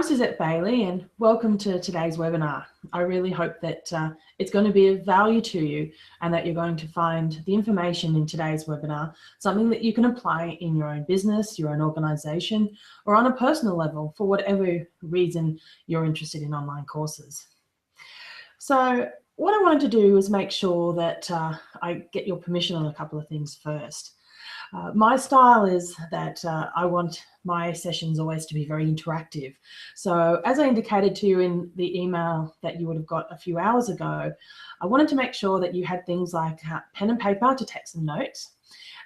Suzette Bailey, and welcome to today's webinar. I really hope that it's going to be of value to you and that you're going to find the information in today's webinar something that you can apply in your own business, your own organization, or on a personal level for whatever reason you're interested in online courses. So what I wanted to do is make sure that I get your permission on a couple of things first. My style is that I want my sessions always to be very interactive. So as I indicated to you in the email that you would have got a few hours ago, I wanted to make sure that you had things like pen and paper to take some notes,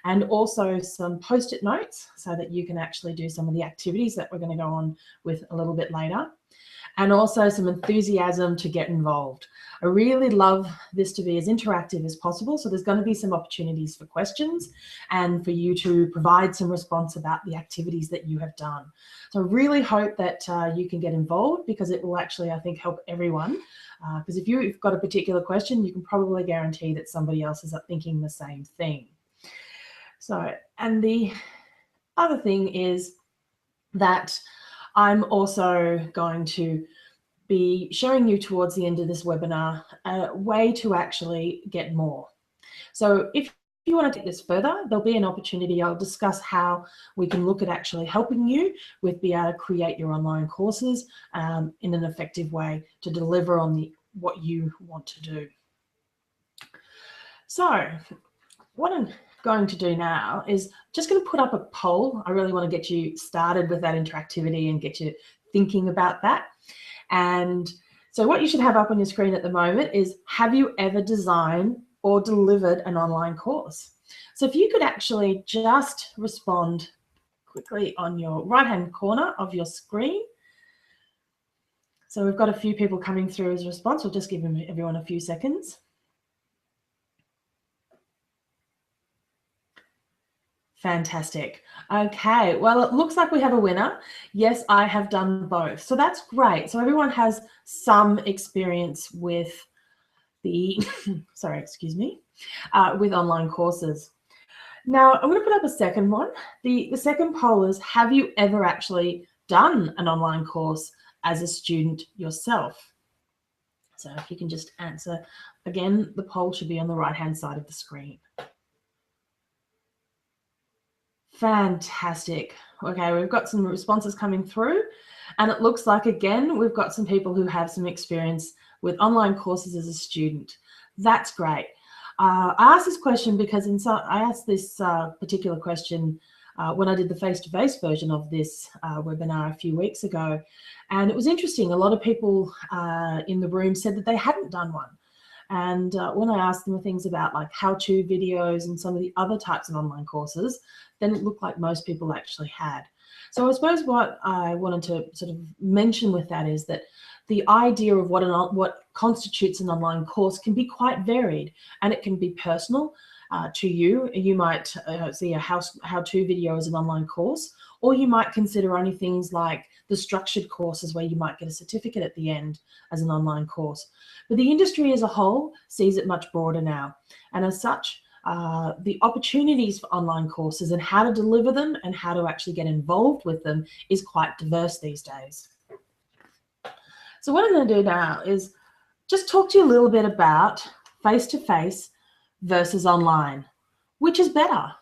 and also some post-it notes so that you can actually do some of the activities that we're going to go on with a little bit later, and also some enthusiasm to get involved. I really love this to be as interactive as possible, so there's going to be some opportunities for questions and for you to provide some response about the activities that you have done. So I really hope that you can get involved, because it will actually, I think, help everyone. Because if you've got a particular question, you can probably guarantee that somebody else is thinking the same thing. So, and the other thing is that I'm also going to be showing you towards the end of this webinar a way to actually get more. So if you want to take this further, there'll be an opportunity. I'll discuss how we can look at actually helping you with being able to create your online courses in an effective way to deliver on what you want to do. So what I'm going to do now is just going to put up a poll. I really want to get you started with that interactivity and get you thinking about that. And so what you should have up on your screen at the moment is, have you ever designed or delivered an online course? So if you could actually just respond quickly on your right-hand corner of your screen. So we've got a few people coming through as a response. We'll just give everyone a few seconds. Fantastic. Okay, well, it looks like we have a winner. Yes, I have done both. So that's great. So everyone has some experience with the, sorry, excuse me, with online courses. Now, I'm going to put up a second one. The second poll is, have you ever actually done an online course as a student yourself? So if you can just answer, again, the poll should be on the right-hand side of the screen. Fantastic. Okay, we've got some responses coming through, and it looks like, again, we've got some people who have some experience with online courses as a student. That's great. I asked this question because I asked this particular question when I did the face-to-face version of this webinar a few weeks ago, and it was interesting. A lot of people in the room said that they hadn't done one. And when I asked them things about like how-to videos and some of the other types of online courses, then it looked like most people actually had. So I suppose what I wanted to sort of mention with that is that the idea of what constitutes an online course can be quite varied, and it can be personal to you. You might see a how-to video as an online course, or you might consider only things like the structured courses where you might get a certificate at the end as an online course. But the industry as a whole sees it much broader now. And as such, the opportunities for online courses and how to deliver them and how to actually get involved with them is quite diverse these days. So what I'm going to do now is just talk to you a little bit about face-to-face versus online. Which is better?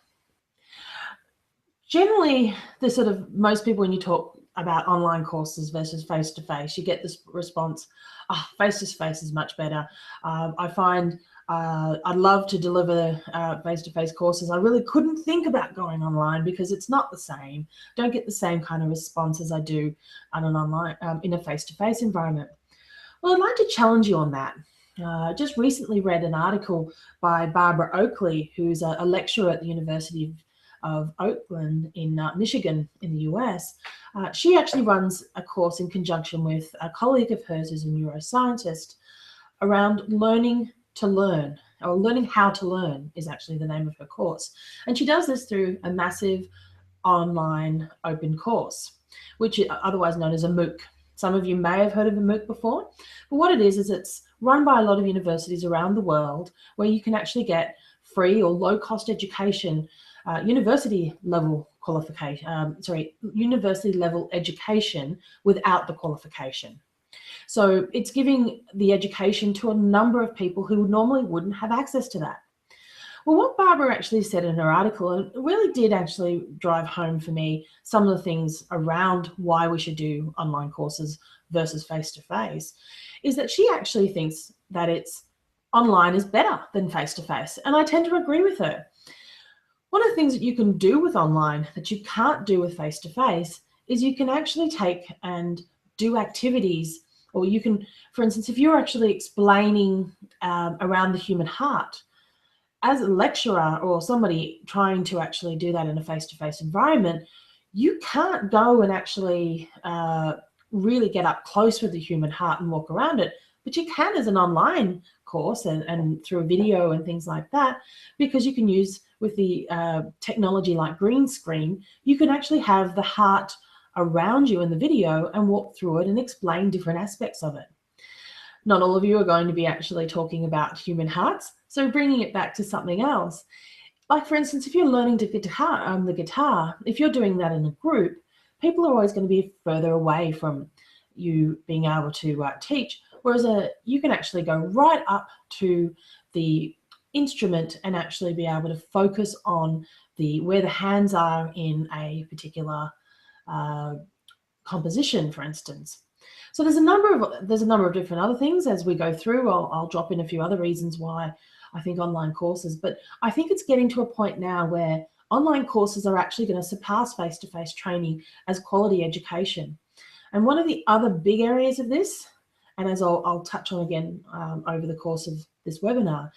Generally, the sort of most people, when you talk about online courses versus face-to-face, you get this response, oh, face-to-face is much better. I find I'd love to deliver face-to-face courses. I really couldn't think about going online because it's not the same. Don't get the same kind of response as I do on an online in a face-to-face environment. Well, I'd like to challenge you on that. Just recently read an article by Barbara Oakley, who's a lecturer at the University of Oakland in Michigan in the US. She actually runs a course in conjunction with a colleague of hers who's a neuroscientist around learning to learn, or learning how to learn is actually the name of her course. And she does this through a massive online open course, which is otherwise known as a MOOC. Some of you may have heard of a MOOC before, but what it is it's run by a lot of universities around the world where you can actually get free or low-cost education university level qualification, university level education without the qualification. So it's giving the education to a number of people who normally wouldn't have access to that. Well, what Barbara actually said in her article, and it really did actually drive home for me some of the things around why we should do online courses versus face-to-face, is that she actually thinks that it's online is better than face-to-face. And I tend to agree with her. One of the things that you can do with online that you can't do with face-to-face is you can actually take and do activities, or you can, for instance, if you're actually explaining around the human heart, as a lecturer or somebody trying to actually do that in a face-to-face environment, you can't go and actually really get up close with the human heart and walk around it, but you can as an online course and through a video and things like that, because you can use with the technology like green screen, you can actually have the heart around you in the video and walk through it and explain different aspects of it. Not all of you are going to be actually talking about human hearts, so bringing it back to something else. Like for instance, if you're learning to the guitar, if you're doing that in a group, people are always going to be further away from you being able to teach, whereas you can actually go right up to the instrument and actually be able to focus on where the hands are in a particular composition, for instance. So there's a number of different other things as we go through. I'll drop in a few other reasons why I think online courses, but I think it's getting to a point now where online courses are actually going to surpass face-to-face training as quality education. And one of the other big areas of this, and as I'll touch on again over the course of this webinar,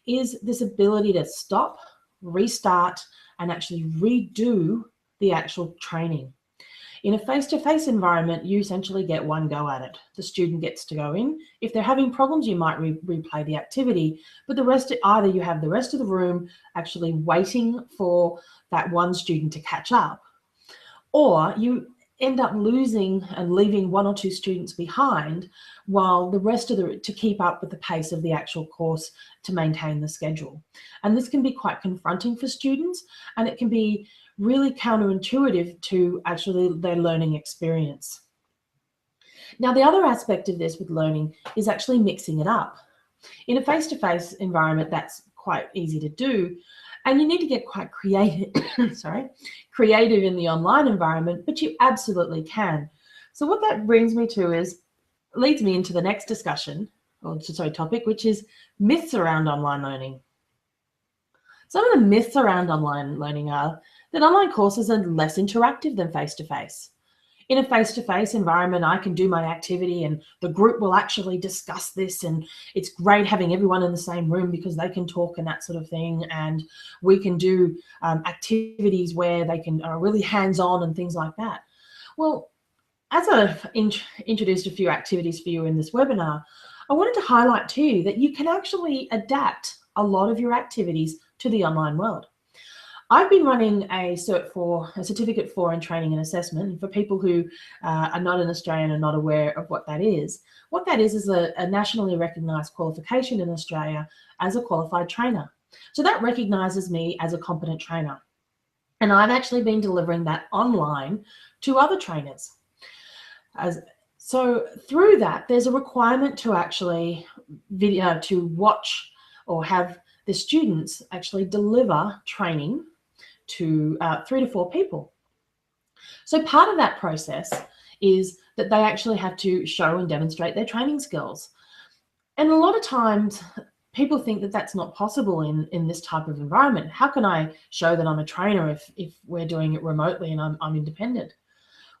is this ability to stop, restart, and actually redo the actual training. In a face-to-face environment, you essentially get one go at it. The student gets to go in. If they're having problems, you might replay the activity, but the rest, either you have the rest of the room actually waiting for that one student to catch up, or you end up losing and leaving one or two students behind while the rest of to keep up with the pace of the actual course to maintain the schedule. And this can be quite confronting for students, and it can be really counterintuitive to actually their learning experience. Now, the other aspect of this with learning is actually mixing it up. In a face-to-face environment, that's quite easy to do, and you need to get quite creative, creative in the online environment, but you absolutely can. So what that brings me to leads me into the next discussion, topic, which is myths around online learning. Some of the myths around online learning are that online courses are less interactive than face-to-face. In a face-to-face environment, I can do my activity and the group will actually discuss this, and it's great having everyone in the same room because they can talk and that sort of thing, and we can do activities where they can really hands-on and things like that. Well, as I've introduced a few activities for you in this webinar, I wanted to highlight to you that you can actually adapt a lot of your activities to the online world. I've been running a certificate for in training and assessment. And for people who are not in Australia and are not aware of what that is a nationally recognised qualification in Australia as a qualified trainer. So that recognises me as a competent trainer. And I've actually been delivering that online to other trainers. So through that, there's a requirement to actually to watch or have the students actually deliver training to 3 to 4 people. So part of that process is that they actually have to show and demonstrate their training skills. And a lot of times people think that that's not possible in this type of environment. How can I show that I'm a trainer if we're doing it remotely and I'm independent?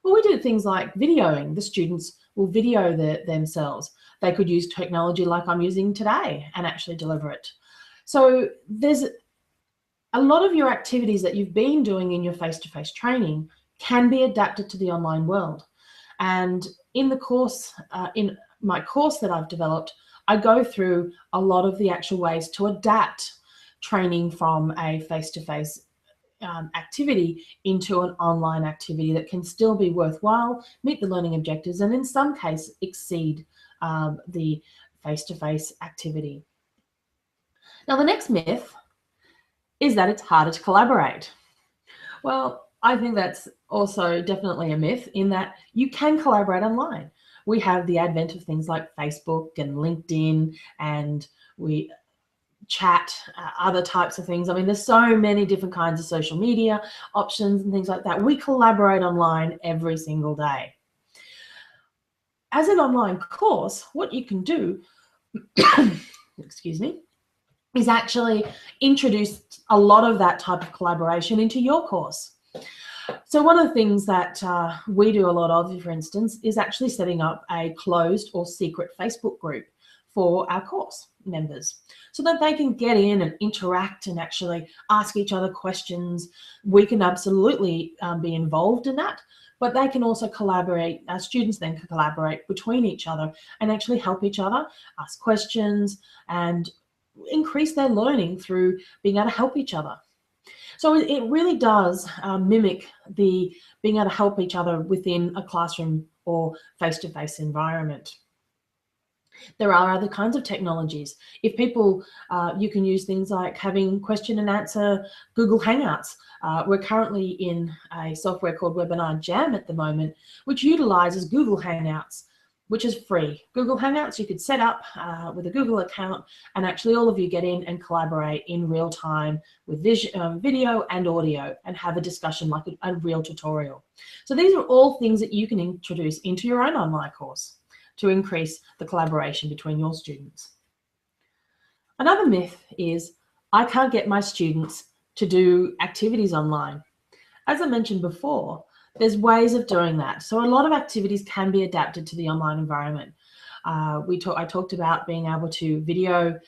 Well, we do things like videoing. The students will video themselves. They could use technology like I'm using today and actually deliver it. So there's a lot of your activities that you've been doing in your face-to-face training can be adapted to the online world. And in the course, in my course that I've developed, I go through a lot of the actual ways to adapt training from a face-to-face activity into an online activity that can still be worthwhile, meet the learning objectives, and in some cases exceed the face-to-face activity. Now, the next myth is that it's harder to collaborate. Well, I think that's also definitely a myth in that you can collaborate online. We have the advent of things like Facebook and LinkedIn, and we chat, other types of things. I mean, there's so many different kinds of social media options and things like that. We collaborate online every single day. As an online course, what you can do, excuse me, is actually introduce a lot of that type of collaboration into your course. So one of the things that we do a lot of, for instance, is actually setting up a closed or secret Facebook group for our course members so that they can get in and interact and actually ask each other questions. We can absolutely be involved in that, but they can also collaborate. Our students then can collaborate between each other and actually help each other, ask questions, and increase their learning through being able to help each other. So it really does mimic the being able to help each other within a classroom or face-to-face environment. There are other kinds of technologies. If people, you can use things like having question and answer Google Hangouts. We're currently in a software called Webinar Jam at the moment, which utilizes Google Hangouts, which is free. Google Hangouts you could set up with a Google account, and actually all of you get in and collaborate in real time with video and audio and have a discussion like a real tutorial. So these are all things that you can introduce into your own online course to increase the collaboration between your students. Another myth is, I can't get my students to do activities online. As I mentioned before, there's ways of doing that. So a lot of activities can be adapted to the online environment. I talked about being able to video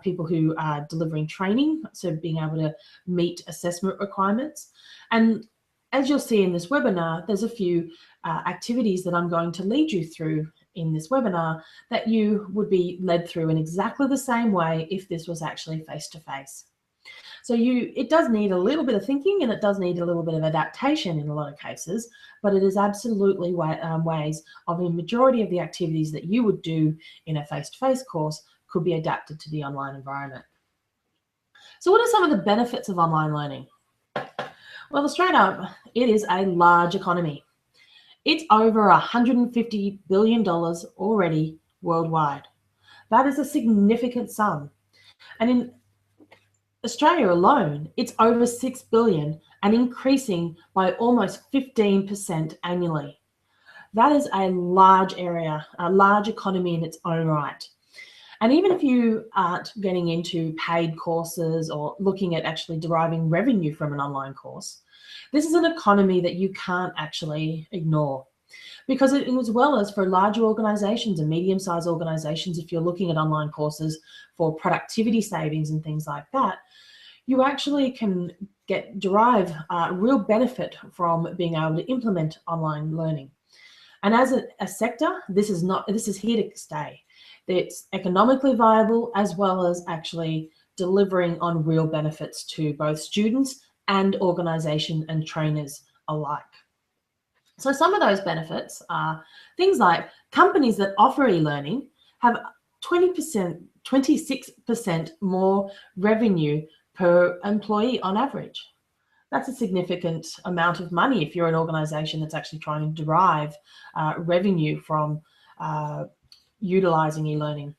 people who are delivering training, so being able to meet assessment requirements. And as you'll see in this webinar, there's a few activities that I'm going to lead you through in this webinar that you would be led through in exactly the same way if this was actually face-to-face. So it does need a little bit of thinking, and it does need a little bit of adaptation in a lot of cases, but it is absolutely ways of the majority of the activities that you would do in a face-to-face course could be adapted to the online environment. So what are some of the benefits of online learning? Well, straight up, it is a large economy. It's over $150 billion already worldwide. That is a significant sum. And in Australia alone, it's over 6 billion and increasing by almost 15% annually. That is a large area, a large economy in its own right. And even if you aren't getting into paid courses or looking at actually deriving revenue from an online course, this is an economy that you can't actually ignore. Because as well as for larger organizations and medium-sized organizations, if you're looking at online courses for productivity savings and things like that, you actually can derive real benefit from being able to implement online learning. And as a sector, this is here to stay. It's economically viable, as well as actually delivering on real benefits to both students and organization and trainers alike. So some of those benefits are things like companies that offer e-learning have 26% more revenue per employee on average. That's a significant amount of money if you're an organization that's actually trying to derive revenue from utilizing e-learning.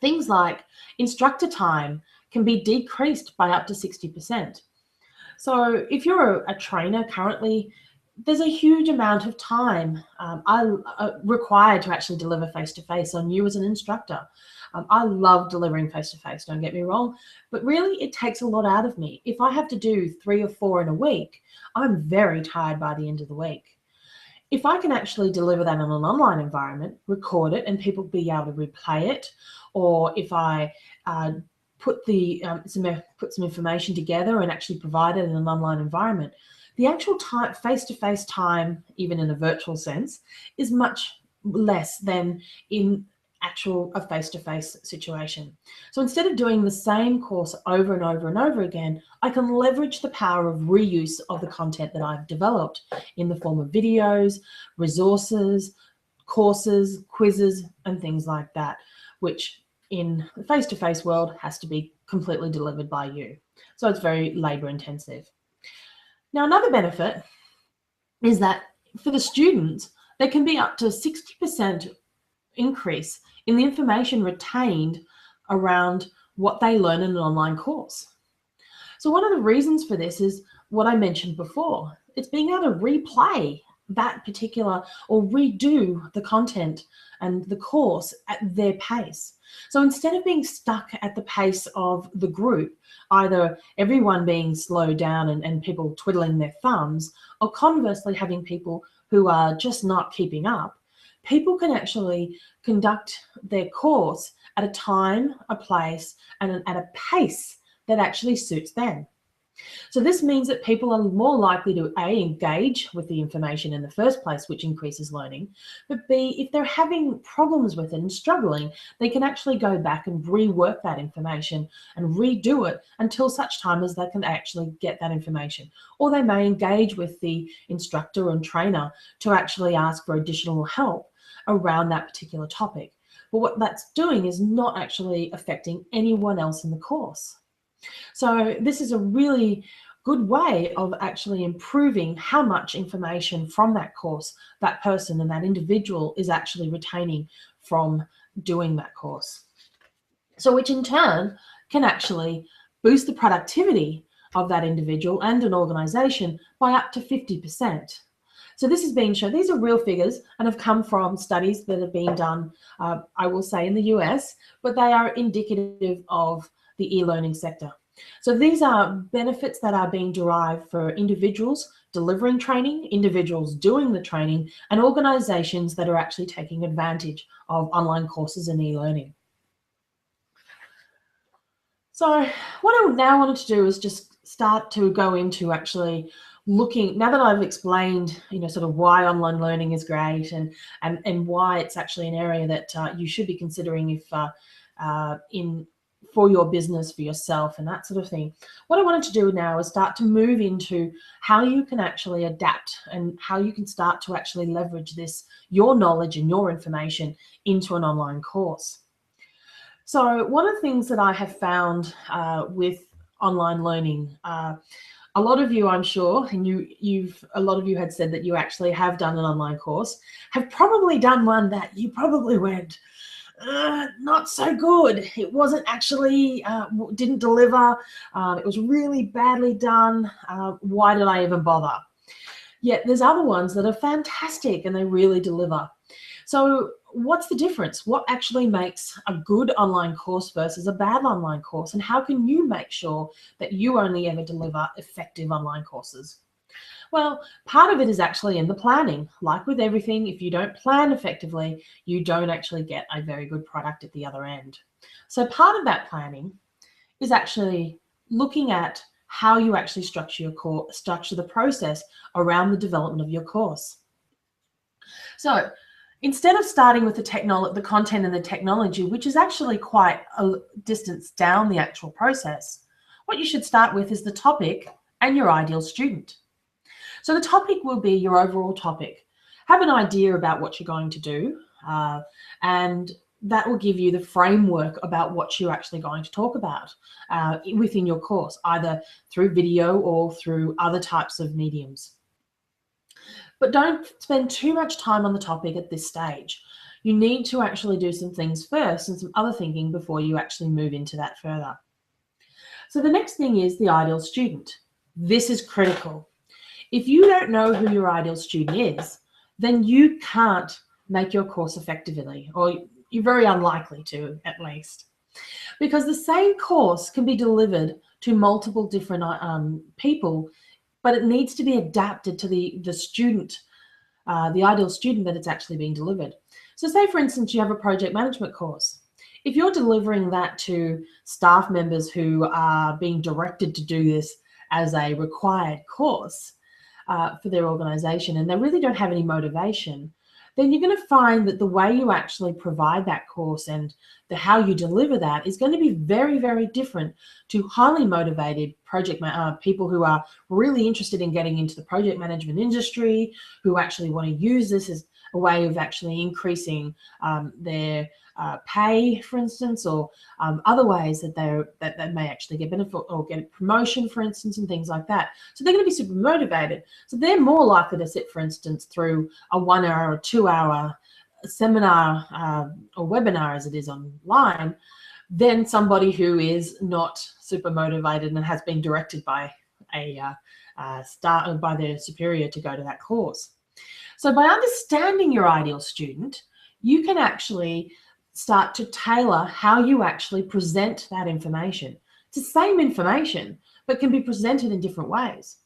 Things like instructor time can be decreased by up to 60%. So if you're a trainer currently, there's a huge amount of time required to actually deliver face-to-face on you as an instructor. I love delivering face-to-face, don't get me wrong, but really it takes a lot out of me. If I have to do 3 or 4 in a week, I'm very tired by the end of the week. If I can actually deliver that in an online environment, record it, and people be able to replay it, or if I put some information together and actually provide it in an online environment, the actual time, face-to-face time, even in a virtual sense, is much less than in a face-to-face situation. So instead of doing the same course over and over and over again, I can leverage the power of reuse of the content that I've developed in the form of videos, resources, courses, quizzes, and things like that, which in the face-to-face world has to be completely delivered by you. So it's very labor intensive. Now, another benefit is that for the students, there can be up to 60% increase in the information retained around what they learn in an online course. So one of the reasons for this is what I mentioned before. It's being able to replay that particular or redo the content and the course at their pace. So instead of being stuck at the pace of the group, either everyone being slowed down and people twiddling their thumbs, or conversely having people who are just not keeping up, people can actually conduct their course at a time, a place, and at a pace that actually suits them. So this means that people are more likely to A, engage with the information in the first place, which increases learning, but B, if they're having problems with it and struggling, they can actually go back and rework that information and redo it until such time as they can actually get that information. Or they may engage with the instructor and trainer to actually ask for additional help around that particular topic. But what that's doing is not actually affecting anyone else in the course. So this is a really good way of actually improving how much information from that course that person and that individual is actually retaining from doing that course. So which in turn can actually boost the productivity of that individual and an organization by up to 50%. So this has been shown, these are real figures and have come from studies that have been done, I will say in the US, but they are indicative of the e-learning sector. So these are benefits that are being derived for individuals delivering training, individuals doing the training, and organizations that are actually taking advantage of online courses and e-learning. So what I now wanted to do is just start to go into actually looking, now that I've explained, sort of why online learning is great and why it's actually an area that you should be considering if for your business, for yourself, and that sort of thing. What I wanted to do now is start to move into how you can actually adapt and how you can start to actually leverage your knowledge and your information into an online course. So one of the things that I have found with online learning, a lot of you, I'm sure, and a lot of you had said that you actually have done an online course, have probably done one that you probably went, not so good. It wasn't actually, didn't deliver. It was really badly done. Why did I even bother? Yet there's other ones that are fantastic and they really deliver. So what's the difference? What actually makes a good online course versus a bad online course? And how can you make sure that you only ever deliver effective online courses? Well, part of it is actually in the planning. Like with everything, if you don't plan effectively, you don't actually get a very good product at the other end. So part of that planning is actually looking at how you actually structure the process around the development of your course. So instead of starting with the content and the technology, which is actually quite a distance down the actual process, what you should start with is the topic and your ideal student. So the topic will be your overall topic. Have an idea about what you're going to do, and that will give you the framework about what you're actually going to talk about within your course, either through video or through other types of mediums. But don't spend too much time on the topic at this stage. You need to actually do some things first and some other thinking before you actually move into that further. So the next thing is the ideal student. This is critical. If you don't know who your ideal student is, then you can't make your course effectively, or you're very unlikely to, at least. Because the same course can be delivered to multiple different people, but it needs to be adapted to the student, the ideal student that it's actually being delivered. So say, for instance, you have a project management course. If you're delivering that to staff members who are being directed to do this as a required course for their organization, and they really don't have any motivation, then you're going to find that the way you actually provide that course and how you deliver that is going to be very, very different to highly motivated people who are really interested in getting into the project management industry, who actually want to use this a way of actually increasing their pay, for instance, or other ways that they may actually get benefit or get a promotion, for instance, and things like that. So they're going to be super motivated. So they're more likely to sit, for instance, through a 1 hour or 2 hour seminar or webinar, as it is online, than somebody who is not super motivated and has been directed by by their superior to go to that course. So by understanding your ideal student, you can actually start to tailor how you actually present that information. It's the same information, but can be presented in different ways.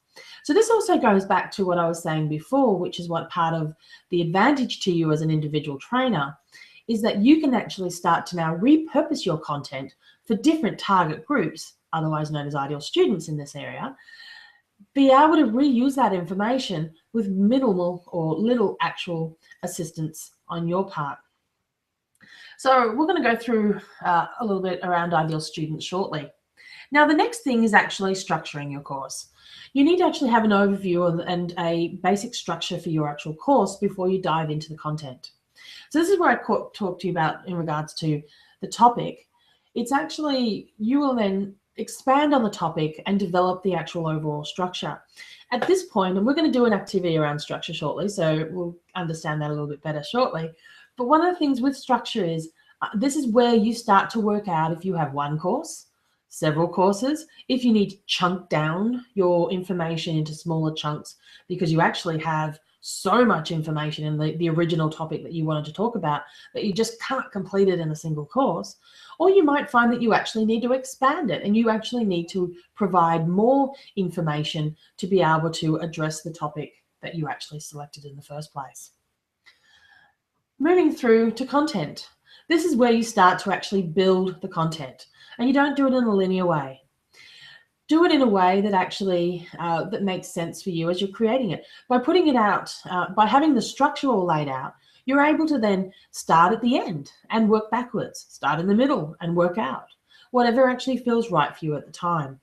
So this also goes back to what I was saying before, which is what part of the advantage to you as an individual trainer is that you can actually start to now repurpose your content for different target groups, otherwise known as ideal students in this area, be able to reuse that information with minimal or little actual assistance on your part. So we're going to go through a little bit around ideal students shortly. Now, the next thing is actually structuring your course. You need to actually have an overview and a basic structure for your actual course before you dive into the content. So this is where I talk to you about in regards to the topic. It's actually, you will then expand on the topic and develop the actual overall structure. At this point, and we're going to do an activity around structure shortly, so we'll understand that a little bit better shortly. But one of the things with structure is, this is where you start to work out if you have one course, several courses, if you need to chunk down your information into smaller chunks because you actually have so much information in the original topic that you wanted to talk about that you just can't complete it in a single course. Or you might find that you actually need to expand it and you actually need to provide more information to be able to address the topic that you actually selected in the first place. Moving through to content. This is where you start to actually build the content, and you don't do it in a linear way. Do it in a way that actually that makes sense for you as you're creating it. By putting it out, by having the structure all laid out, you're able to then start at the end and work backwards, start in the middle and work out, whatever actually feels right for you at the time.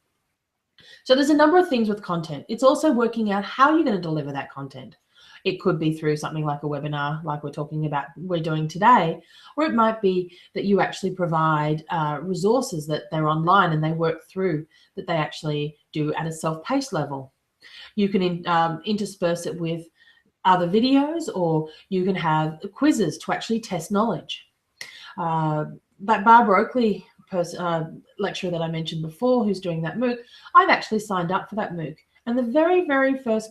So there's a number of things with content. It's also working out how you're going to deliver that content. It could be through something like a webinar, like we're doing today, or it might be that you actually provide resources that they're online and they work through, that they actually do at a self-paced level. You can intersperse it with other videos, or you can have quizzes to actually test knowledge. That Barbara Oakley lecturer that I mentioned before, who's doing that MOOC, I've actually signed up for that MOOC. And the very, very first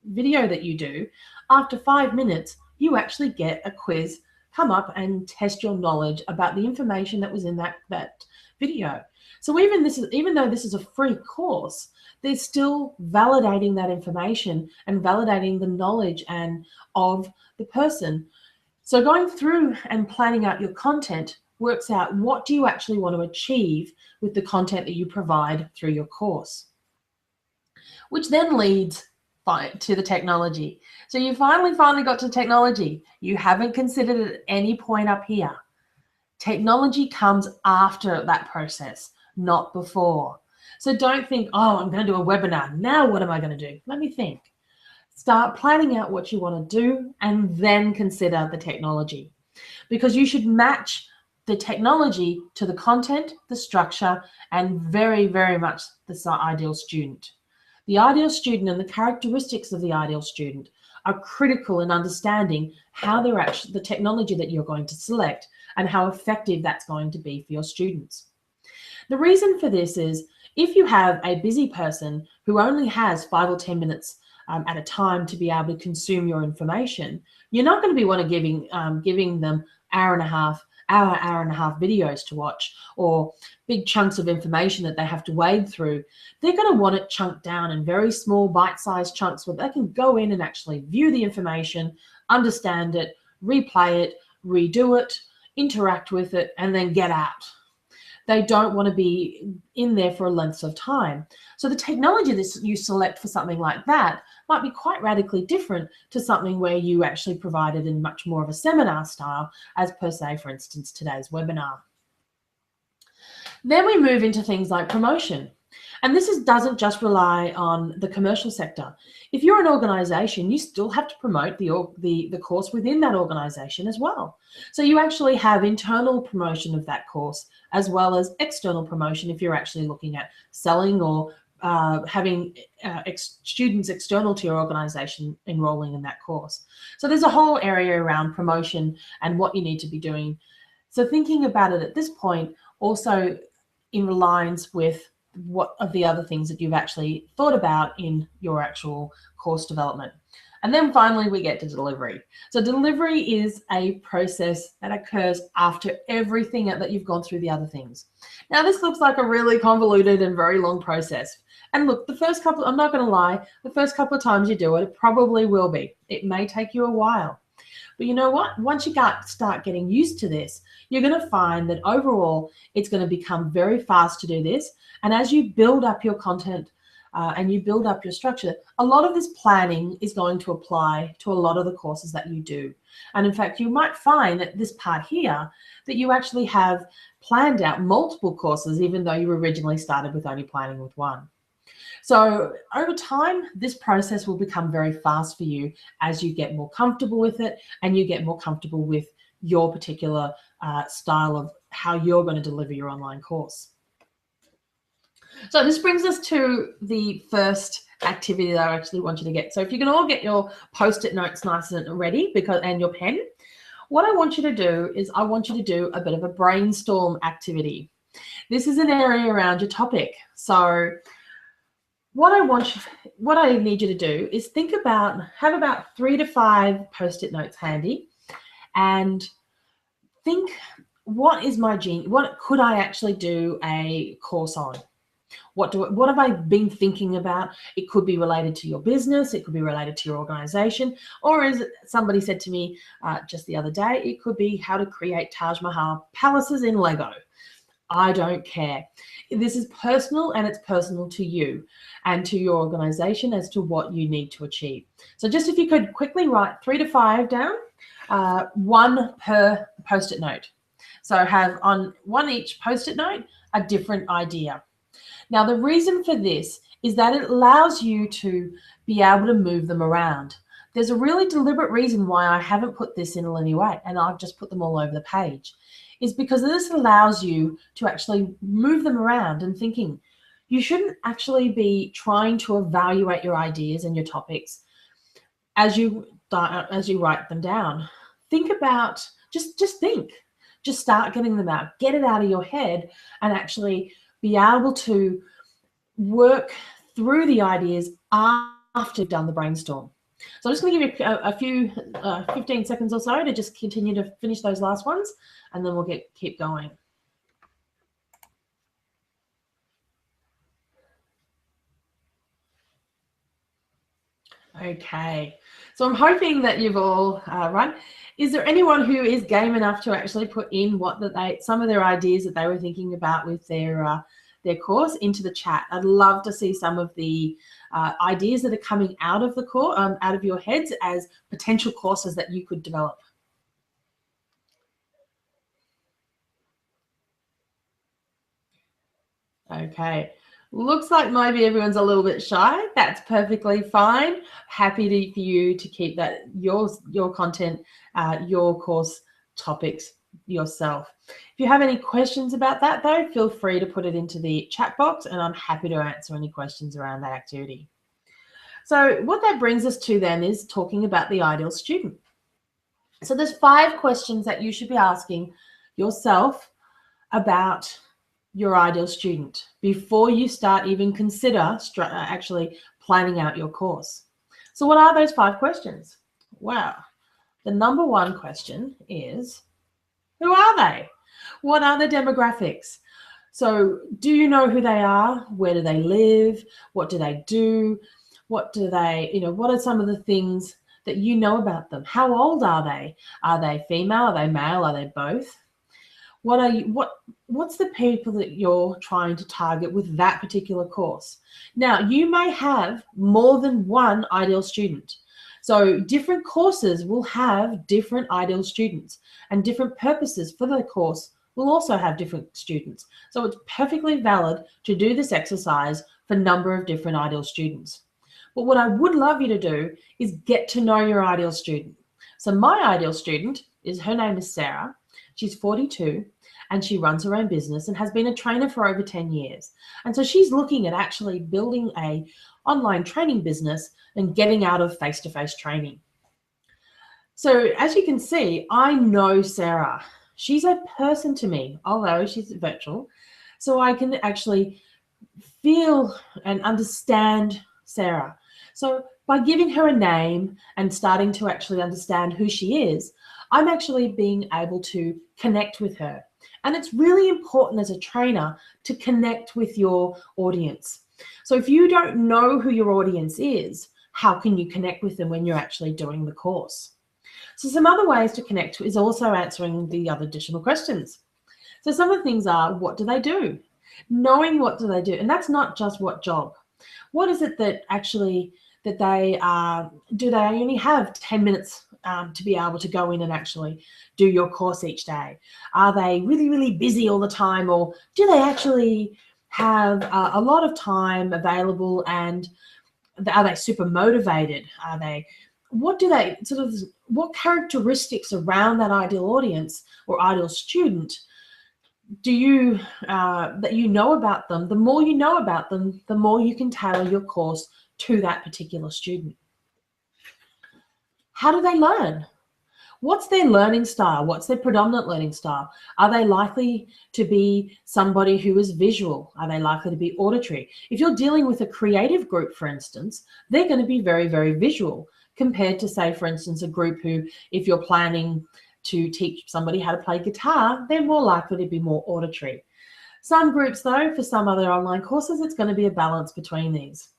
video that you do, after 5 minutes, you actually get a quiz, come up and test your knowledge about the information that was in that video. So even though this is a free course, they're still validating that information and validating the knowledge of the person. So going through and planning out your content works out what do you actually want to achieve with the content that you provide through your course, which then leads to the technology. So you finally got to technology. You haven't considered it at any point up here. Technology comes after that process, not before. So don't think, oh, I'm going to do a webinar. Now what am I going to do? Let me think. Start planning out what you want to do and then consider the technology, because you should match the technology to the content, the structure, and very, very much the ideal student. The ideal student and the characteristics of the ideal student are critical in understanding how the technology that you're going to select and how effective that's going to be for your students. The reason for this is, if you have a busy person who only has 5 or 10 minutes at a time to be able to consume your information, you're not going to be giving them hour and a half videos to watch, or big chunks of information that they have to wade through. They're going to want it chunked down in very small bite-sized chunks where they can go in and actually view the information, understand it, replay it, redo it, interact with it, and then get out. They don't want to be in there for a length of time. So the technology that you select for something like that might be quite radically different to something where you actually provide it in much more of a seminar style, as per se, for instance, today's webinar. Then we move into things like promotion. And this doesn't just rely on the commercial sector. If you're an organization, you still have to promote the course within that organization as well. So you actually have internal promotion of that course as well as external promotion if you're actually looking at selling or having students external to your organization enrolling in that course. So there's a whole area around promotion and what you need to be doing. So thinking about it at this point also in lines with what are the other things that you've actually thought about in your actual course development. And then finally, we get to delivery. So delivery is a process that occurs after everything that you've gone through the other things. Now, this looks like a really convoluted and very long process. And look, the first couple, I'm not going to lie, the first couple of times you do it, it probably will be. It may take you a while. But you know what? Once you start getting used to this, you're going to find that overall, it's going to become very fast to do this. And as you build up your content and you build up your structure, a lot of this planning is going to apply to a lot of the courses that you do. And in fact, you might find that this part here, that you actually have planned out multiple courses, even though you originally started with only planning with one. So over time, this process will become very fast for you as you get more comfortable with it and you get more comfortable with your particular style of how you're going to deliver your online course. So this brings us to the first activity that I actually want you to get. So if you can all get your Post-it notes nice and ready and your pen, what I want you to do is I want you to do a bit of a brainstorm activity. This is an area around your topic. So what I need you to do is have about 3 to 5 Post-it notes handy and think, what could I actually do a course on? What have I been thinking about? It could be related to your business, it could be related to your organization, or as somebody said to me just the other day, it could be how to create Taj Mahal palaces in Lego. I don't care. This is personal, and it's personal to you and to your organization as to what you need to achieve. So just if you could quickly write 3 to 5 down, 1 per Post-it note. So have on one each Post-it note a different idea. Now, the reason for this is that it allows you to be able to move them around. There's a really deliberate reason why I haven't put this in a linear way and I've just put them all over the page, is because this allows you to actually move them around and thinking. You shouldn't actually be trying to evaluate your ideas and your topics as you write them down. Think about, just think. Just start getting them out. Get it out of your head and actually be able to work through the ideas after you've done the brainstorm. So I'm just going to give you a few 15 seconds or so to just continue to finish those last ones, and then we'll keep going. Okay, so I'm hoping that you've all run. Is there anyone who is game enough to actually put in some of their ideas that they were thinking about with their course into the chat? I'd love to see some of the ideas that are coming out of the course, out of your heads as potential courses that you could develop. Okay. Looks like maybe everyone's a little bit shy. That's perfectly fine. Happy for you to keep that your content, your course topics yourself. If you have any questions about that, though, feel free to put it into the chat box, and I'm happy to answer any questions around that activity. So what that brings us to then is talking about the ideal student. So there's 5 questions that you should be asking yourself about your ideal student before you start even consider actually planning out your course. So what are those 5 questions? Well, the number 1 question is, who are they? What are the demographics? So do you know who they are? Where do they live? What do they do? What are some of the things that you know about them? How old are they? Are they female? Are they male? Are they both? What's the people that you're trying to target with that particular course? Now, you may have more than one ideal student. So different courses will have different ideal students and different purposes for the course will also have different students. So it's perfectly valid to do this exercise for a number of different ideal students. But what I would love you to do is get to know your ideal student. So my ideal student her name is Sarah. She's 42 and she runs her own business and has been a trainer for over 10 years. And so she's looking at actually building a online training business and getting out of face-to-face training. So as you can see, I know Sarah. She's a person to me, although she's virtual. So I can actually feel and understand Sarah. So by giving her a name and starting to actually understand who she is, I'm actually being able to connect with her. And it's really important as a trainer to connect with your audience. So if you don't know who your audience is, how can you connect with them when you're actually doing the course? So some other ways to connect is also answering the other additional questions. So some of the things are, what do they do? Knowing what do they do, and that's not just what job. What is it that actually that they do? They only have 10 minutes to be able to go in and actually do your course each day? Are they really, really busy all the time, or do they actually have a lot of time available, and are they super motivated? Are they, what do they sort of, what characteristics around that ideal audience or ideal student do you that you know about them? The more you know about them, the more you can tailor your course to that particular student. How do they learn? What's their learning style? What's their predominant learning style? Are they likely to be somebody who is visual? Are they likely to be auditory? If you're dealing with a creative group, for instance, they're going to be very, very visual compared to, say, for instance, a group who, if you're planning to teach somebody how to play guitar, they're more likely to be more auditory. Some groups, though, for some other online courses, it's going to be a balance between these.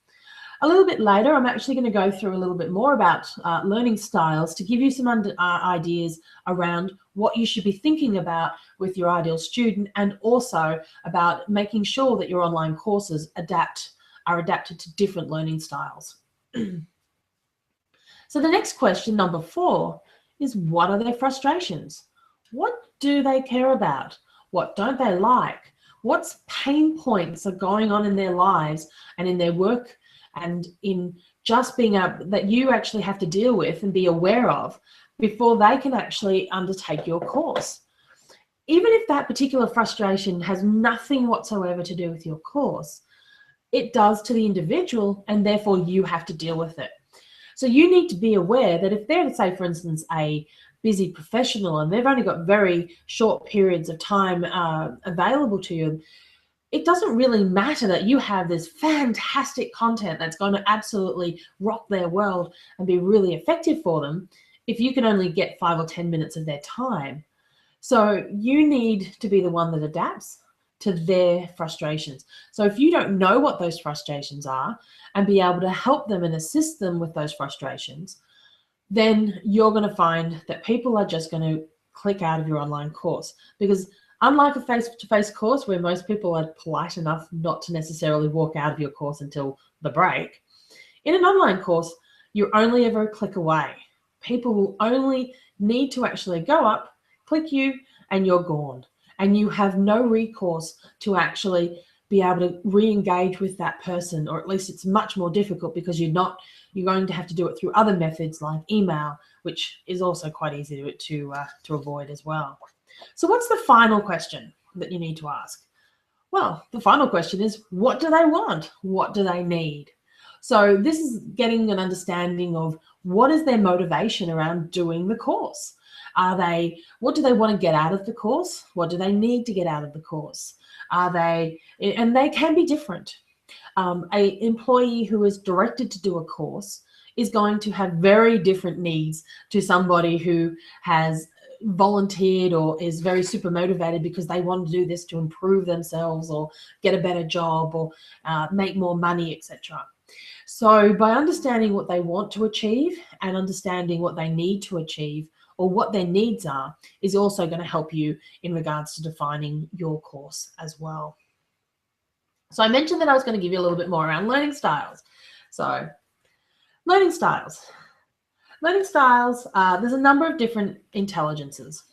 A little bit later, I'm actually going to go through a little bit more about learning styles to give you some ideas around what you should be thinking about with your ideal student, and also about making sure that your online courses are adapted to different learning styles. So the next question, number 4, is what are their frustrations? What do they care about? What don't they like? What's pain points are going on in their lives and in their work, and in just being able, that you actually have to deal with and be aware of before they can actually undertake your course. Even if that particular frustration has nothing whatsoever to do with your course, it does to the individual, and therefore you have to deal with it. So you need to be aware that if they're, say, for instance, a busy professional and they've only got very short periods of time available to you, it doesn't really matter that you have this fantastic content that's going to absolutely rock their world and be really effective for them if you can only get 5 or 10 minutes of their time. So you need to be the one that adapts to their frustrations. So if you don't know what those frustrations are and be able to help them and assist them with those frustrations, then you're going to find that people are just going to click out of your online course. Because unlike a face-to-face course where most people are polite enough not to necessarily walk out of your course until the break, in an online course, you're only ever a click away. People will only need to actually go up, click you, and you're gone. And you have no recourse to actually be able to re-engage with that person, or at least it's much more difficult because you're going to have to do it through other methods like email, which is also quite easy to avoid as well. So what's the final question that you need to ask? Well, the final question is, what do they want? What do they need? So this is getting an understanding of what is their motivation around doing the course. What do they want to get out of the course? What do they need to get out of the course? And they can be different. An employee who is directed to do a course is going to have very different needs to somebody who has volunteered or is very super motivated because they want to do this to improve themselves or get a better job or make more money, etc. So by understanding what they want to achieve and understanding what they need to achieve, or what their needs are, is also going to help you in regards to defining your course as well. So I mentioned that I was going to give you a little bit more around learning styles. So learning styles. Learning styles, there's a number of different intelligences.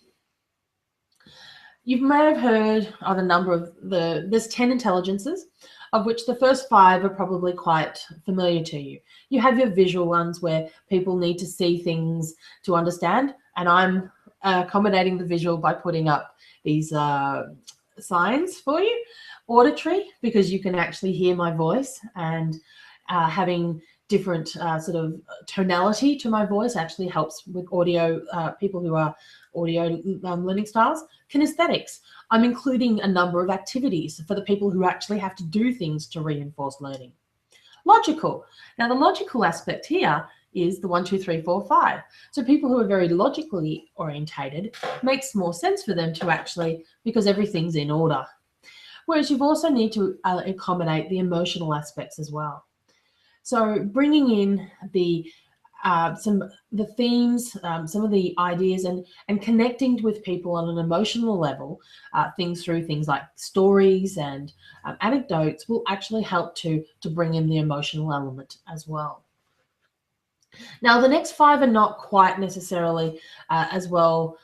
You may have heard of a number of there's 10 intelligences, of which the first 5 are probably quite familiar to you. You have your visual ones where people need to see things to understand, and I'm accommodating the visual by putting up these signs for you. Auditory, because you can actually hear my voice, and having different sort of tonality to my voice actually helps with audio, people who are audio learning styles. Kinesthetics, I'm including a number of activities for the people who actually have to do things to reinforce learning. Logical, now the logical aspect here is the 1, 2, 3, 4, 5. So people who are very logically orientated, makes more sense for them to actually, because everything's in order. Whereas you also need to accommodate the emotional aspects as well. So bringing in the themes, some of the ideas, and connecting with people on an emotional level, through things like stories and anecdotes will actually help to bring in the emotional element as well. Now, the next 5 are not quite necessarily as well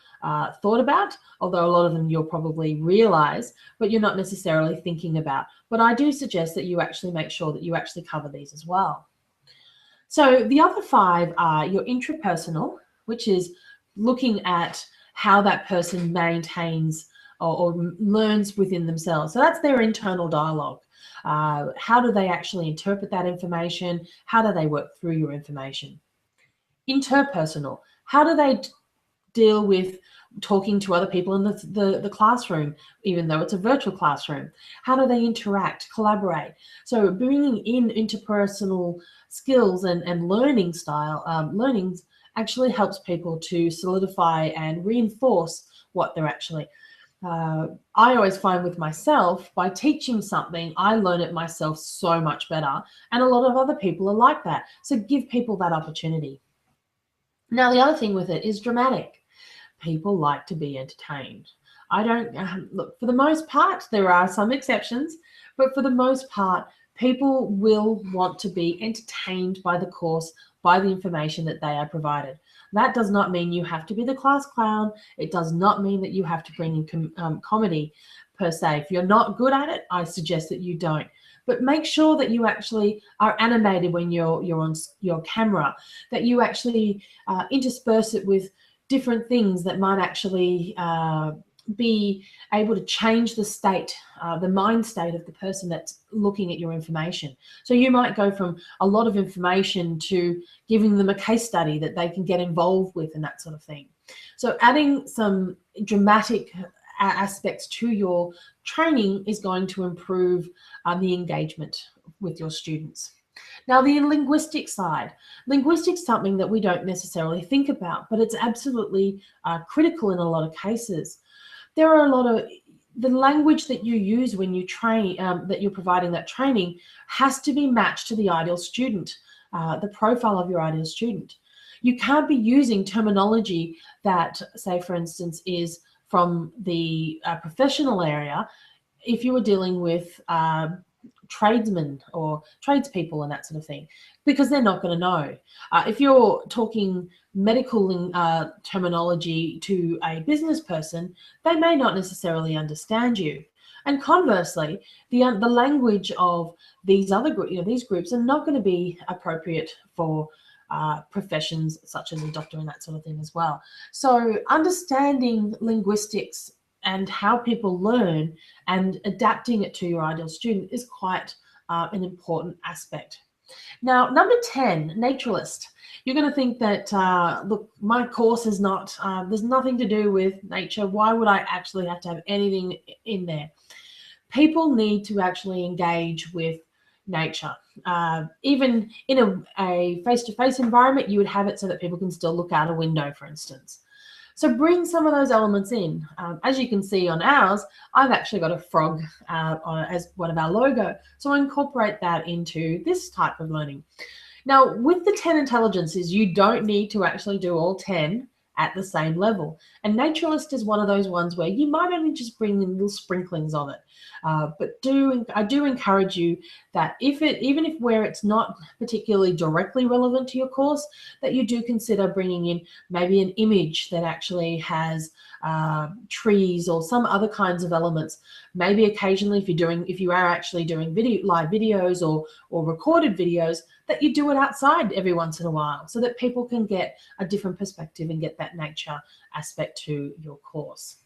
thought about, although a lot of them you'll probably realize, but you're not necessarily thinking about. But I do suggest that you actually make sure that you actually cover these as well. So the other 5 are your intrapersonal, which is looking at how that person maintains or learns within themselves. So that's their internal dialogue. How do they actually interpret that information? How do they work through your information? Interpersonal, how do they deal with talking to other people in the classroom, even though it's a virtual classroom? How do they interact, collaborate? So bringing in interpersonal skills and learning learnings actually helps people to solidify and reinforce what they're actually. I always find with myself, by teaching something, I learn it myself so much better, and a lot of other people are like that. So give people that opportunity. Now, the other thing with it is dramatic. People like to be entertained. I don't, look, for the most part, there are some exceptions, but for the most part, people will want to be entertained by the course, by the information that they are provided. That does not mean you have to be the class clown. It does not mean that you have to bring in comedy per se. If you're not good at it, I suggest that you don't. But make sure that you actually are animated when you're on your camera, that you actually intersperse it with different things that might actually be able to change the state, the mind state of the person that's looking at your information. So you might go from a lot of information to giving them a case study that they can get involved with and that sort of thing. So adding some dramatic aspects to your training is going to improve the engagement with your students. Now, the linguistic side. Linguistics is something that we don't necessarily think about, but it's absolutely critical in a lot of cases. There are a lot of, the language that you use when you train, that you're providing that training, has to be matched to the ideal student, the profile of your ideal student. You can't be using terminology that, say, for instance, is from the professional area if you were dealing with tradesmen or tradespeople and that sort of thing, because they're not going to know. If you're talking medical terminology to a business person, they may not necessarily understand you. And conversely, the language of these other these groups are not going to be appropriate for professions such as a doctor and that sort of thing as well. So understanding linguistics and how people learn and adapting it to your ideal student is quite an important aspect. Now, number 10, Naturalist. You're going to think that, look, my course is not, there's nothing to do with nature. Why would I actually have to have anything in there? People need to actually engage with nature. Even in a face-to-face environment, you would have it so that people can still look out a window, for instance. So bring some of those elements in. As you can see on ours, I've actually got a frog as one of our logo. So I incorporate that into this type of learning. Now, with the 10 intelligences, you don't need to actually do all 10 at the same level. And Naturalist is one of those ones where you might only just bring in little sprinklings of it. But I do encourage you that even if where it's not particularly directly relevant to your course, that you do consider bringing in maybe an image that actually has trees or some other kinds of elements. Maybe occasionally if you are actually doing live videos or recorded videos, that you do it outside every once in a while so that people can get a different perspective and get that nature aspect to your course.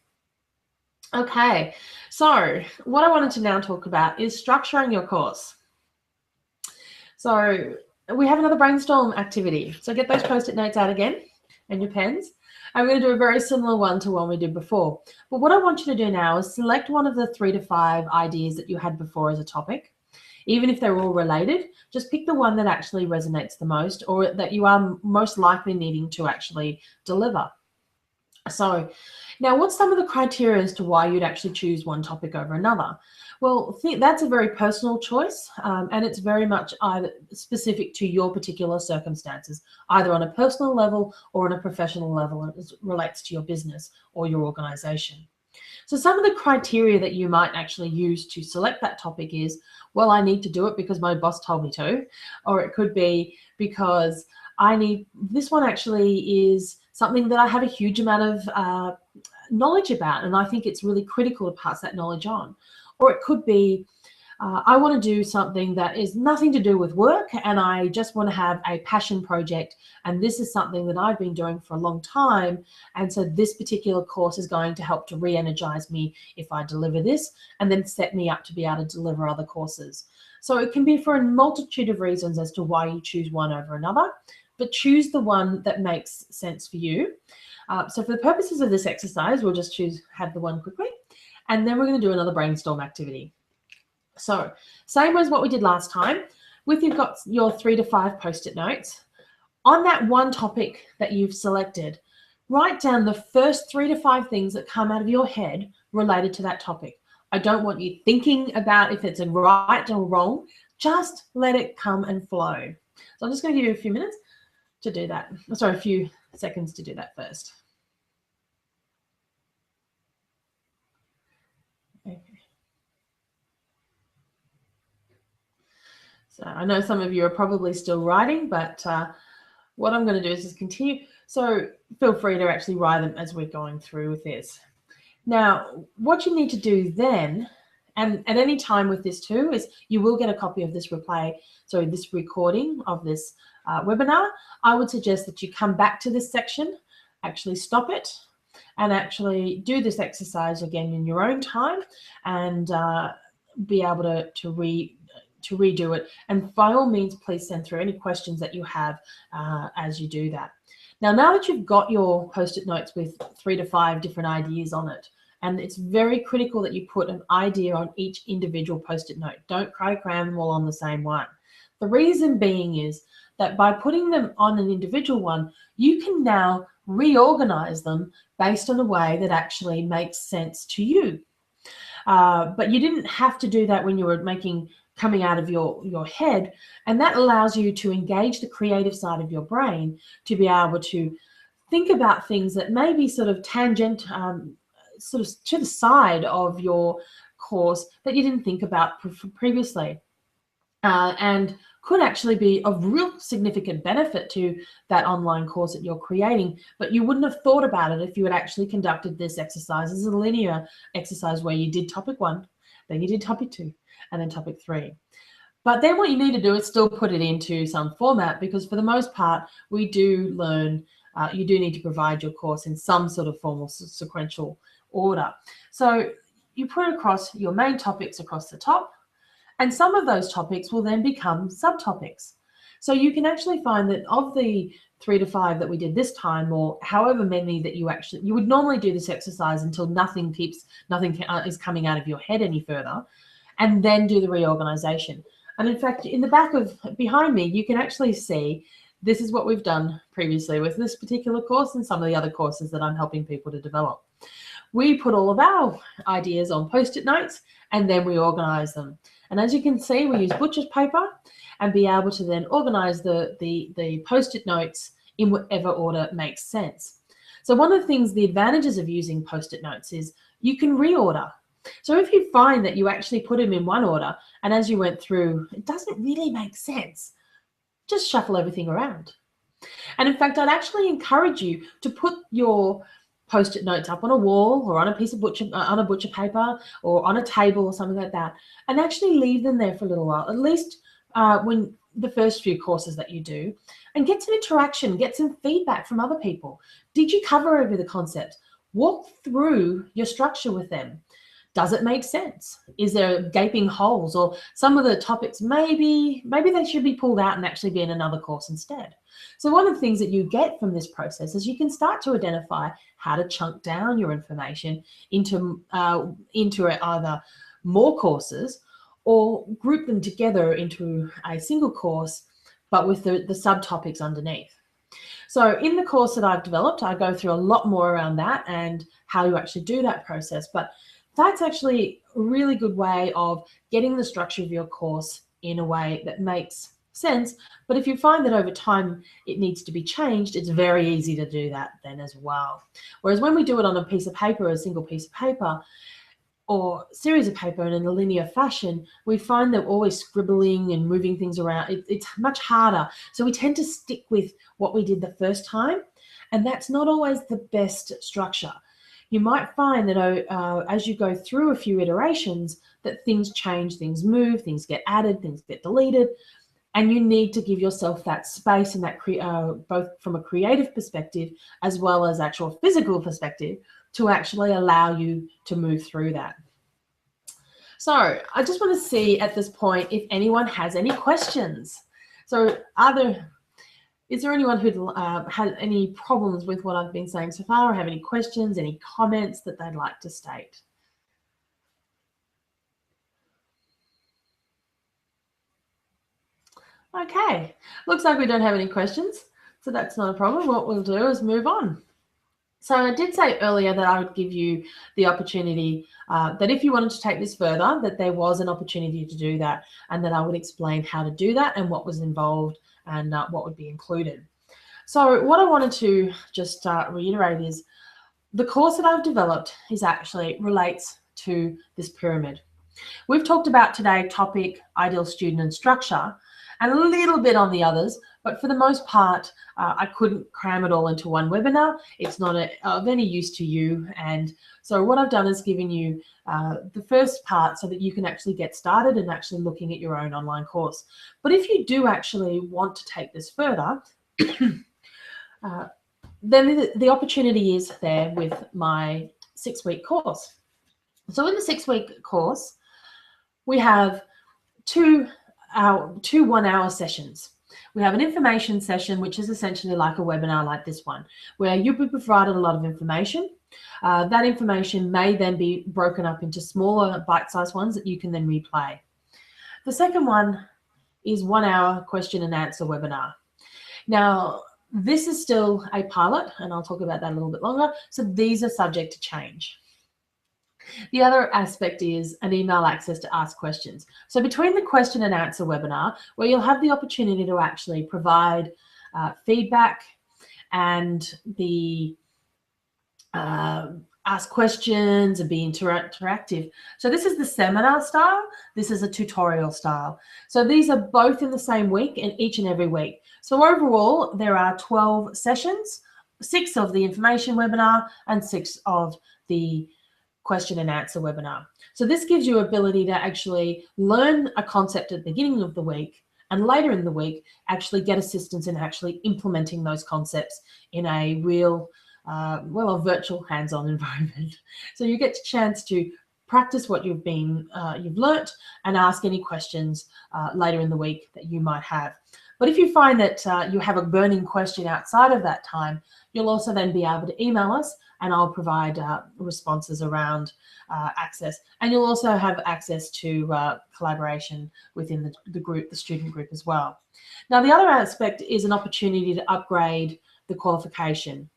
Okay, so what I wanted to now talk about is structuring your course. So we have another brainstorm activity. So get those Post-it notes out again and your pens. I'm going to do a very similar one to one we did before. But what I want you to do now is select one of the 3 to 5 ideas that you had before as a topic. Even if they're all related, just pick the one that actually resonates the most or that you are most likely needing to actually deliver. So now what's some of the criteria as to why you'd actually choose one topic over another? Well, that's a very personal choice, and it's very much either specific to your particular circumstances, either on a personal level or on a professional level as it relates to your business or your organization. So some of the criteria that you might actually use to select that topic is, well, I need to do it because my boss told me to, or it could be because this one actually is something that I have a huge amount of knowledge about, and I think it's really critical to pass that knowledge on. Or it could be, I want to do something that is nothing to do with work and I just want to have a passion project, and this is something that I've been doing for a long time, and so this particular course is going to help to re-energize me if I deliver this and then set me up to be able to deliver other courses. So it can be for a multitude of reasons as to why you choose one over another, but choose the one that makes sense for you. So for the purposes of this exercise, we'll just have the one quickly, and then we're going to do another brainstorm activity. So same as what we did last time, you've got your 3 to 5 Post-it notes. On that one topic that you've selected, write down the first 3 to 5 things that come out of your head related to that topic. I don't want you thinking about if it's a right or wrong. Just let it come and flow. So I'm just going to give you a few minutes to do that. Sorry, a few seconds to do that first. Okay. So I know some of you are probably still writing, but what I'm going to do is just continue. So feel free to actually write them as we're going through with this. Now, what you need to do then, and at any time with this too, is you will get a copy of this this recording of this webinar. I would suggest that you come back to this section, actually stop it, and actually do this exercise again in your own time, and be able to redo it. And by all means, please send through any questions that you have as you do that. Now that you've got your Post-it notes with 3 to 5 different ideas on it, and it's very critical that you put an idea on each individual Post-it note. Don't try to cram them all on the same one. The reason being is that by putting them on an individual one, you can now reorganize them based on a way that actually makes sense to you. But you didn't have to do that when you were coming out of your head, and that allows you to engage the creative side of your brain to be able to think about things that may be sort of tangent, sort of to the side of your course that you didn't think about previously, and could actually be of real significant benefit to that online course that you're creating, but you wouldn't have thought about it if you had actually conducted this exercise as a linear exercise where you did topic 1, then you did topic 2, and then topic 3. But then what you need to do is still put it into some format, because for the most part, we do learn, you do need to provide your course in some sort of formal sequential order. So you put across your main topics across the top, and some of those topics will then become subtopics. So you can actually find that of the 3 to 5 that we did this time, or however many that you would normally do this exercise until nothing is coming out of your head any further, and then do the reorganization. And in fact, in the behind me, you can actually see this is what we've done previously with this particular course and some of the other courses that I'm helping people to develop. We put all of our ideas on Post-it notes and then we organize them. And as you can see, we use butcher's paper and be able to then organize the Post-it notes in whatever order makes sense. So one of the things, the advantages of using post-it notes is you can reorder. So if you find that you actually put them in one order and as you went through, it doesn't really make sense, just shuffle everything around. And in fact, I'd actually encourage you to put your post-it notes up on a wall or on a piece of butcher paper or on a table or something like that, and actually leave them there for a little while, at least when the first few courses that you do, and get some interaction, get some feedback from other people. Did you cover over the concept? Walk through your structure with them. Does it make sense? Is there gaping holes, or some of the topics maybe they should be pulled out and actually be in another course instead? So one of the things that you get from this process is you can start to identify how to chunk down your information into either more courses or group them together into a single course, but with the subtopics underneath. So in the course that I've developed, I go through a lot more around that and how you actually do that process. But that's actually a really good way of getting the structure of your course in a way that makes sense. But if you find that over time it needs to be changed, it's very easy to do that then as well. Whereas when we do it on a piece of paper, a single piece of paper, or series of paper and in a linear fashion, we find that always scribbling and moving things around, it's much harder. So we tend to stick with what we did the first time, and that's not always the best structure. You might find that as you go through a few iterations, that things change, things move, things get added, things get deleted, and you need to give yourself that space and that both from a creative perspective as well as actual physical perspective to actually allow you to move through that. So I just want to see at this point if anyone has any questions. So is there anyone who had any problems with what I've been saying so far, or have any questions, any comments that they'd like to state? Okay, looks like we don't have any questions, so that's not a problem. What we'll do is move on. So I did say earlier that I would give you the opportunity that if you wanted to take this further, that there was an opportunity to do that, and that I would explain how to do that and what was involved and what would be included. So what I wanted to just reiterate is the course that I've developed is actually relates to this pyramid. We've talked about today topic, ideal student, and structure, and a little bit on the others, but for the most part, I couldn't cram it all into one webinar. It's not of any use to you. And so what I've done is given you the first part so that you can actually get started and actually looking at your own online course. But if you do actually want to take this further, then the opportunity is there with my 6-week course. So in the 6-week course, we have two 1-hour sessions. We have an information session, which is essentially like a webinar like this one, where you'll be provided a lot of information. That information may then be broken up into smaller bite-sized ones that you can then replay. The second one is 1-hour question and answer webinar. Now, this is still a pilot, and I'll talk about that a little bit longer. So these are subject to change. The other aspect is an email access to ask questions. So between the question and answer webinar, where you'll have the opportunity to actually provide feedback and ask questions and be interactive. So this is the seminar style. This is a tutorial style. So these are both in the same week and each and every week. So overall, there are 12 sessions, 6 of the information webinar and 6 of the question and answer webinar. So this gives you ability to actually learn a concept at the beginning of the week and later in the week actually get assistance in actually implementing those concepts in a real, well, a virtual hands-on environment. So you get a chance to practice what you've learnt and ask any questions later in the week that you might have. But if you find that you have a burning question outside of that time, you'll also then be able to email us and I'll provide responses around access. And you'll also have access to collaboration within the group, the student group as well. Now, the other aspect is an opportunity to upgrade the qualification.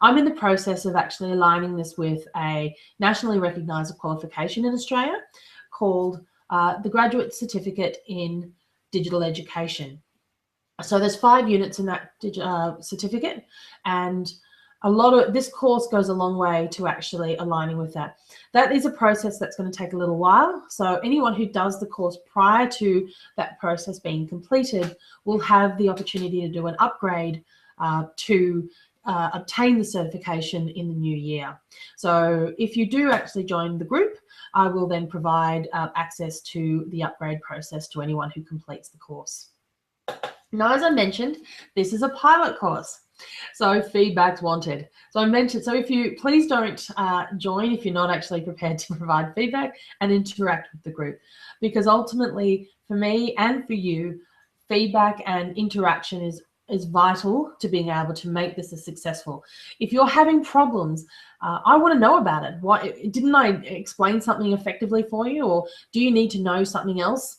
I'm in the process of actually aligning this with a nationally recognised qualification in Australia called the Graduate Certificate in Digital Education. So there's 5 units in that certificate, and this course goes a long way to actually aligning with that. That is a process that's going to take a little while. So anyone who does the course prior to that process being completed will have the opportunity to do an upgrade to obtain the certification in the new year. So if you do actually join the group, I will then provide access to the upgrade process to anyone who completes the course. Now, as I mentioned, this is a pilot course, so feedback's wanted. So I mentioned, so if you please don't join if you're not actually prepared to provide feedback and interact with the group, because ultimately for me and for you, feedback and interaction is vital to being able to make this a successful. If you're having problems, I want to know about it. Didn't I explain something effectively for you, or do you need to know something else?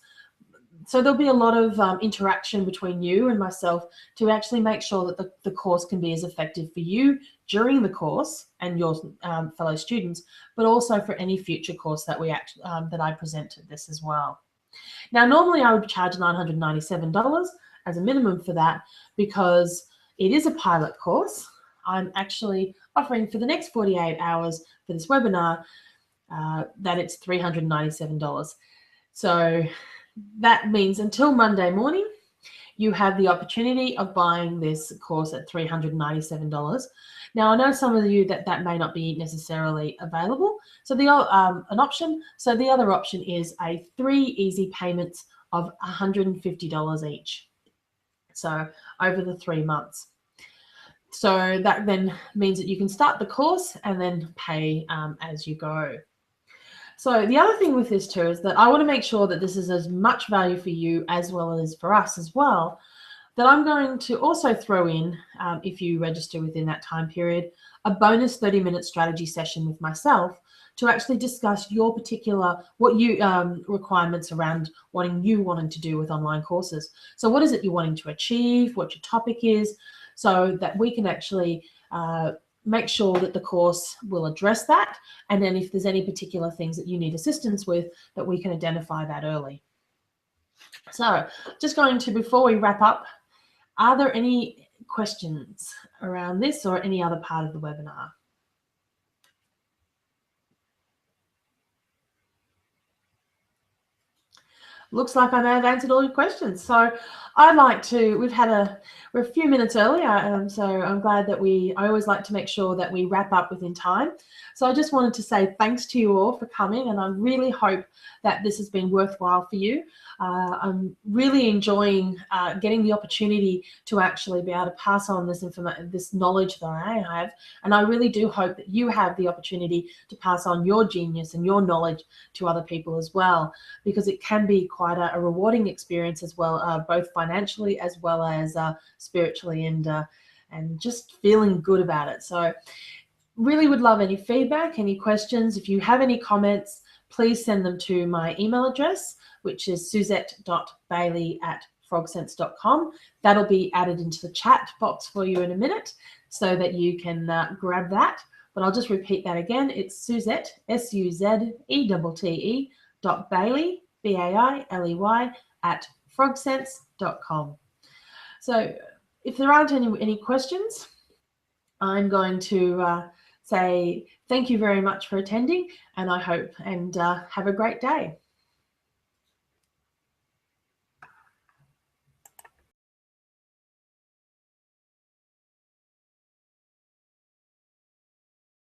So there'll be a lot of interaction between you and myself to actually make sure that the course can be as effective for you during the course and your fellow students, but also for any future course that that I presented this as well. Now, normally I would charge $997 as a minimum for that, because it is a pilot course. I'm actually offering for the next 48 hours for this webinar that it's $397. So that means until Monday morning, you have the opportunity of buying this course at $397. Now, I know some of you that may not be necessarily available. So an option. So the other option is a 3 easy payments of $150 each. So over the 3 months. So that then means that you can start the course and then pay as you go. So the other thing with this too is that I want to make sure that this is as much value for you as well as for us as well, that I'm going to also throw in, if you register within that time period, a bonus 30-minute strategy session with myself to actually discuss your particular, requirements around wanting to do with online courses. So what is it you're wanting to achieve, what your topic is, so that we can actually make sure that the course will address that. And then if there's any particular things that you need assistance with, that we can identify that early. So just going to, before we wrap up, are there any questions around this or any other part of the webinar? Looks like I may have answered all your questions. So I'd like to, we're a few minutes early, so I'm glad that I always like to make sure that we wrap up within time. So I just wanted to say thanks to you all for coming, and I really hope that this has been worthwhile for you. I'm really enjoying getting the opportunity to actually be able to pass on this knowledge that I have, and I really do hope that you have the opportunity to pass on your genius and your knowledge to other people as well, because it can be quite a rewarding experience as well, both financially as well as spiritually, and just feeling good about it. So really would love any feedback, any questions. If you have any comments, please send them to my email address, which is suzette.bailey@frogsense.com. That'll be added into the chat box for you in a minute so that you can grab that. But I'll just repeat that again. It's Suzette, SUZETTE .Bailey, BAILEY @frogsense.com. So if there aren't any questions, I'm going to say thank you very much for attending, and I hope and have a great day.